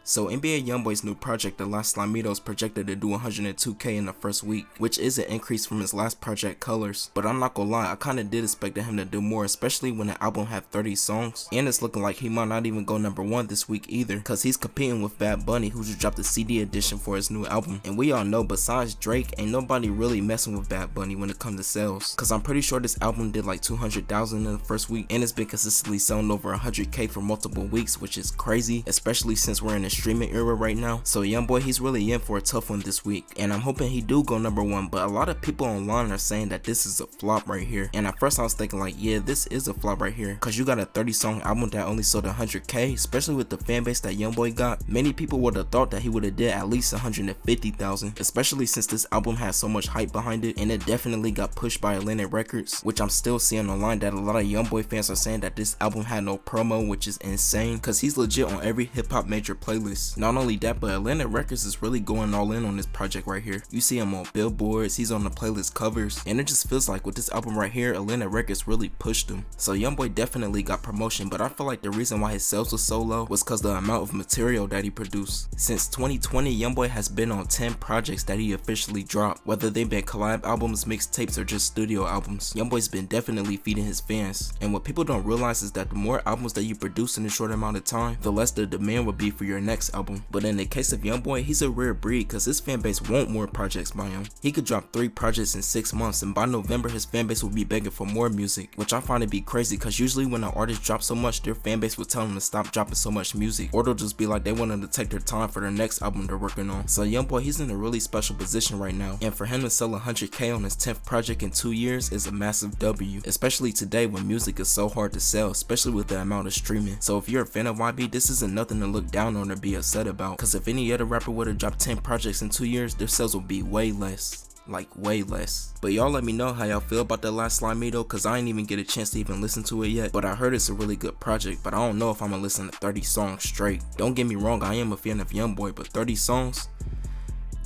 So NBA YoungBoy's new project, The Last Slimeto, is projected to do 102K in the first week, which is an increase from his last project, Colors. But I'm not gonna lie, I kinda did expect him to do more, especially when the album had 30 songs. And it's looking like he might not even go #1 this week either, cause he's competing with Bad Bunny, who just dropped a CD edition for his new album. And we all know, besides Drake, ain't nobody really messing with Bad Bunny when it comes to sales, cause I'm pretty sure this album did like 200,000 in the first week, and it's been consistently selling over 100K for multiple weeks, which is crazy, especially since we're in a streaming era right now. So YoungBoy, he's really in for a tough one this week, and I'm hoping he do go #1, but a lot of people online are saying that this is a flop right here. And at first I was thinking like, yeah, this is a flop right here, cause you got a 30-song album that only sold 100K, especially with the fan base that YoungBoy got. Many people would have thought that he would have did at least 150,000, especially since this album has so much hype behind it, and it definitely got pushed by Atlantic Records, which I'm still seeing online that a lot of YoungBoy fans are saying that this album had no promo, which is insane, cause he's legit on every hip-hop major playlist. Not only that, but Atlantic Records is really going all in on this project right here. You see him on billboards, he's on the playlist covers, and it just feels like with this album right here, Atlantic Records really pushed him. So YoungBoy definitely got promotion, but I feel like the reason why his sales was so low was cause the amount of material that he produced. Since 2020, YoungBoy has been on 10 projects that he officially dropped, whether they've been collab albums, mixtapes, or just studio albums. YoungBoy's been definitely feeding his fans, and what people don't realize is that the more albums that you produce in a short amount of time, the less the demand would be for your next album. But in the case of YoungBoy, he's a rare breed cause his fan base want more projects by him. He could drop 3 projects in 6 months, and by November his fan base will be begging for more music, which I find to be crazy cause usually when an artist drops so much, their fan base will tell them to stop dropping so much music, or they'll just be like they want them to take their time for their next album they're working on. So YoungBoy, he's in a really special position right now, and for him to sell 100K on his 10th project in 2 years is a massive W, especially today when music is so hard to sell, especially with the amount of streaming. So if you're a fan of YB, this isn't nothing to look down on or be upset about, cause if any other rapper would have dropped 10 projects in 2 years, their sales would be way less. Like way less. But y'all let me know how y'all feel about The Last Slimeto, cause I ain't even get a chance to even listen to it yet, but I heard it's a really good project, but I don't know if I'm gonna listen to 30 songs straight. Don't get me wrong, I am a fan of YoungBoy, but 30 songs?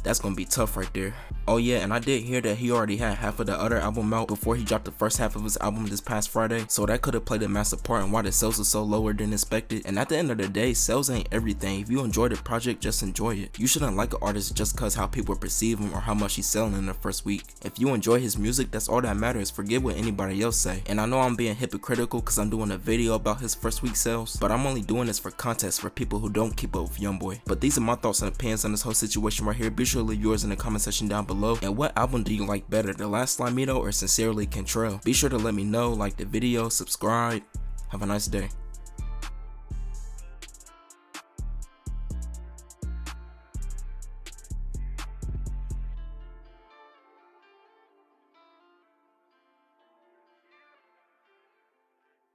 That's gonna be tough right there. Oh yeah, and I did hear that he already had half of the other album out before he dropped the first half of his album this past Friday, so that could have played a massive part in why the sales are so lower than expected. And at the end of the day, sales ain't everything. If you enjoy the project, just enjoy it. You shouldn't like an artist just cause how people perceive him or how much he's selling in the first week. If you enjoy his music, that's all that matters. Forget what anybody else say. And I know I'm being hypocritical cause I'm doing a video about his first week sales, but I'm only doing this for context for people who don't keep up with YoungBoy. But these are my thoughts and opinions on this whole situation right here. Be sure to leave yours in the comment section down below. And what album do you like better, The Last Slimeto or Sincerely Control? Be sure to let me know, like the video, subscribe. Have a nice day.